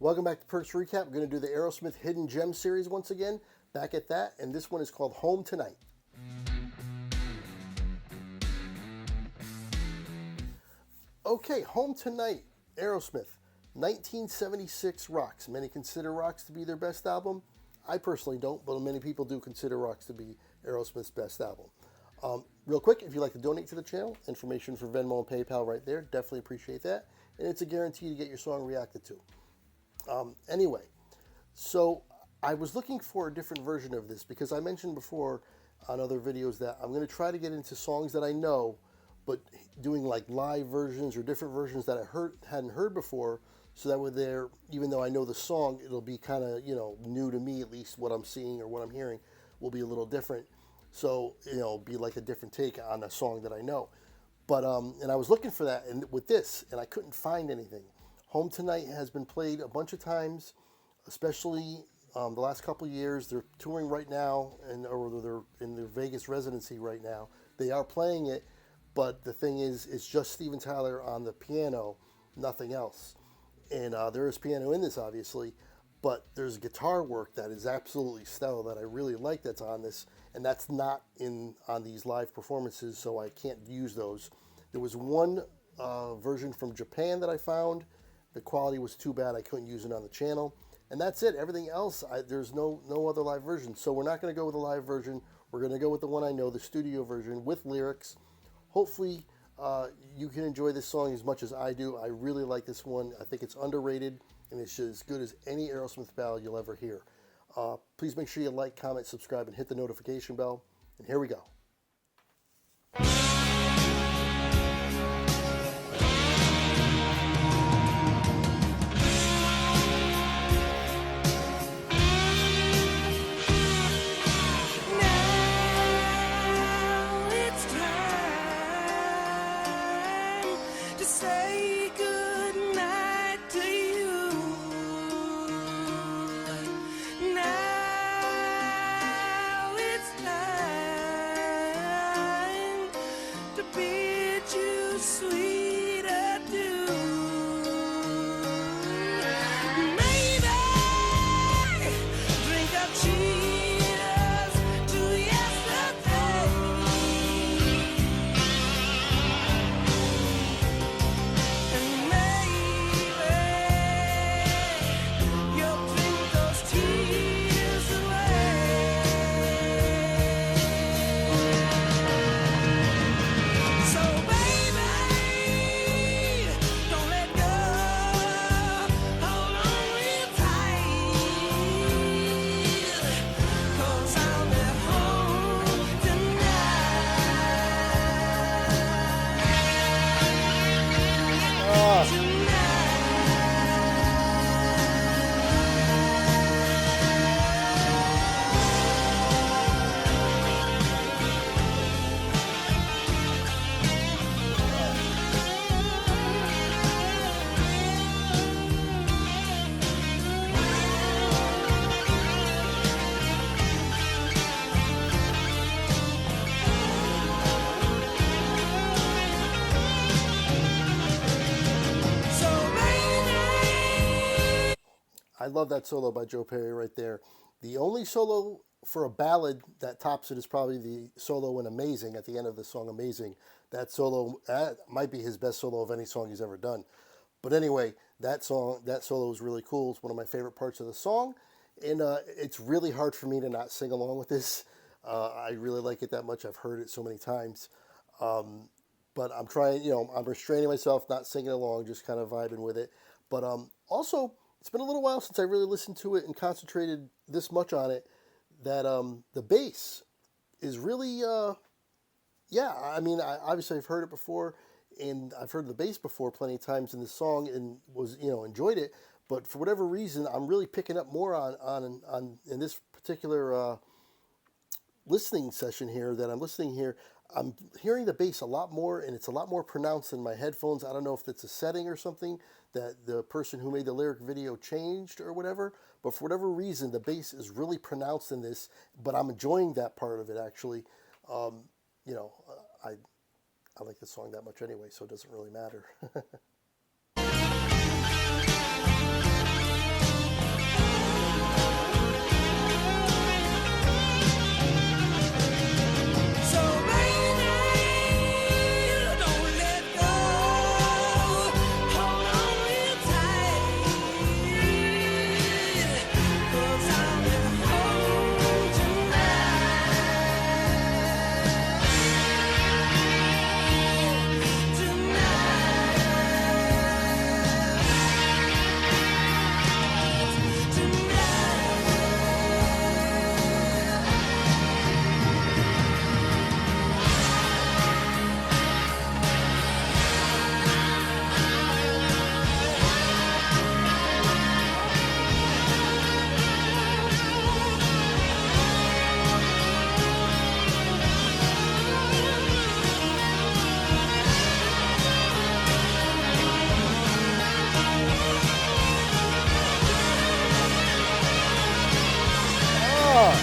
Welcome back to PERK'S Recap. We're going to do the Aerosmith Hidden Gem series once again. Back at that, and this one is called Home Tonight. Okay, Home Tonight, Aerosmith, 1976 Rocks. Many consider Rocks to be their best album. I personally don't, but many people do consider Rocks to be Aerosmith's best album. Real quick, if you'd like to donate to the channel, information for Venmo and PayPal right there. Definitely appreciate that. And it's a guarantee to get your song reacted to. Anyway, so I was looking for a different version of this because I mentioned before on other videos that I'm going to try to get into songs that I know, but doing like live versions or different versions that I hadn't heard before, so that way there, even though I know the song, it'll be kind of, new to me, at least what I'm seeing or what I'm hearing will be a little different. So, be like a different take on a song that I know. But, and I was looking for that with this, and I couldn't find anything. Home Tonight has been played a bunch of times, especially the last couple of years. They're touring right now, or they're in their Vegas residency right now. They are playing it, but the thing is, it's just Steven Tyler on the piano, nothing else. And there is piano in this, obviously, but there's guitar work that is absolutely stellar that I really like that's on this, and that's not on these live performances, so I can't use those. There was one version from Japan that I found. The quality was too bad, I couldn't use it on the channel. And that's it. Everything else, there's no other live version. So we're not going to go with a live version. We're going to go with the one I know, the studio version with lyrics. Hopefully, you can enjoy this song as much as I do. I really like this one. I think it's underrated, and it's as good as any Aerosmith ballad you'll ever hear. Please make sure you like, comment, subscribe, and hit the notification bell. And here we go. Say goodnight to you. Now it's time to bid you sweet adieu. Maybe drink a cheers to yesterday. I love that solo by Joe Perry right there. The only solo for a ballad that tops it is probably the solo in Amazing at the end of the song Amazing. That solo might be his best solo of any song he's ever done. But anyway, that solo is really cool. It's one of my favorite parts of the song. And it's really hard for me to not sing along with this. I really like it that much. I've heard it so many times. But I'm trying, I'm restraining myself, not singing along, just kind of vibing with it. But also, it's been a little while since I really listened to it and concentrated this much on it, that the bass is really, obviously I've heard it before, and I've heard the bass before plenty of times in this song and was, enjoyed it, but for whatever reason, I'm really picking up more on in this particular listening session here that I'm listening here. I'm hearing the bass a lot more, and it's a lot more pronounced in my headphones. I don't know if it's a setting or something that the person who made the lyric video changed or whatever, but for whatever reason, the bass is really pronounced in this, but I'm enjoying that part of it, actually. I like the song that much anyway, so it doesn't really matter. on.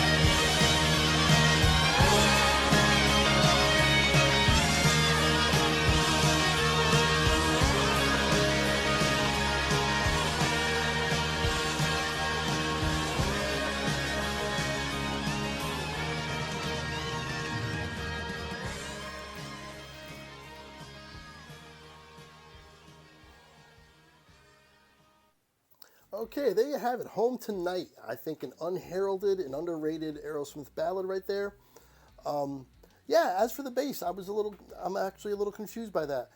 Okay, there you have it. Home Tonight. I think an unheralded and underrated Aerosmith ballad right there. Yeah, as for the bass, I'm actually a little confused by that.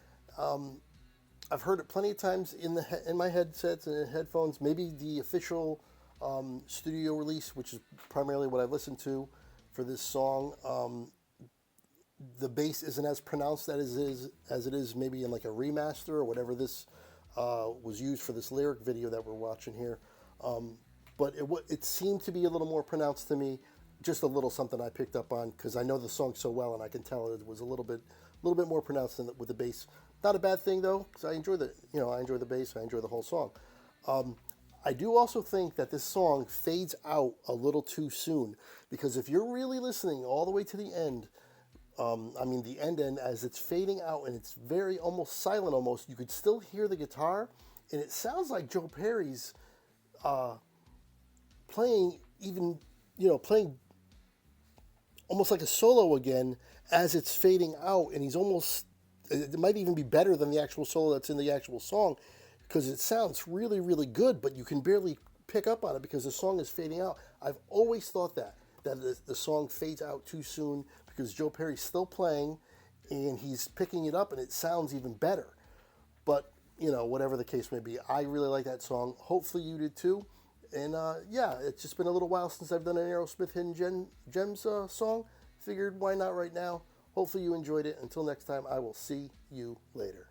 I've heard it plenty of times in my headsets and in headphones. Maybe the official studio release, which is primarily what I listened to for this song. The bass isn't as pronounced as it is maybe in like a remaster or whatever this was used for this lyric video that we're watching here. But it seemed to be a little more pronounced to me. Just a little something I picked up on because I know the song so well and I can tell it was a little bit more pronounced with the bass. Not a bad thing though, because I enjoy the bass. I enjoy the whole song. I do also think that this song fades out a little too soon because if you're really listening all the way to the end, the end as it's fading out and it's very almost silent almost, you could still hear the guitar and it sounds like Joe Perry's playing almost like a solo again as it's fading out, and it might even be better than the actual solo that's in the actual song because it sounds really, really good, but you can barely pick up on it because the song is fading out. I've always thought that the song fades out too soon because Joe Perry's still playing and he's picking it up and it sounds even better. But, whatever the case may be, I really like that song. Hopefully you did too. And yeah, it's just been a little while since I've done an Aerosmith Hidden Gems song. Figured why not right now. Hopefully you enjoyed it. Until next time, I will see you later.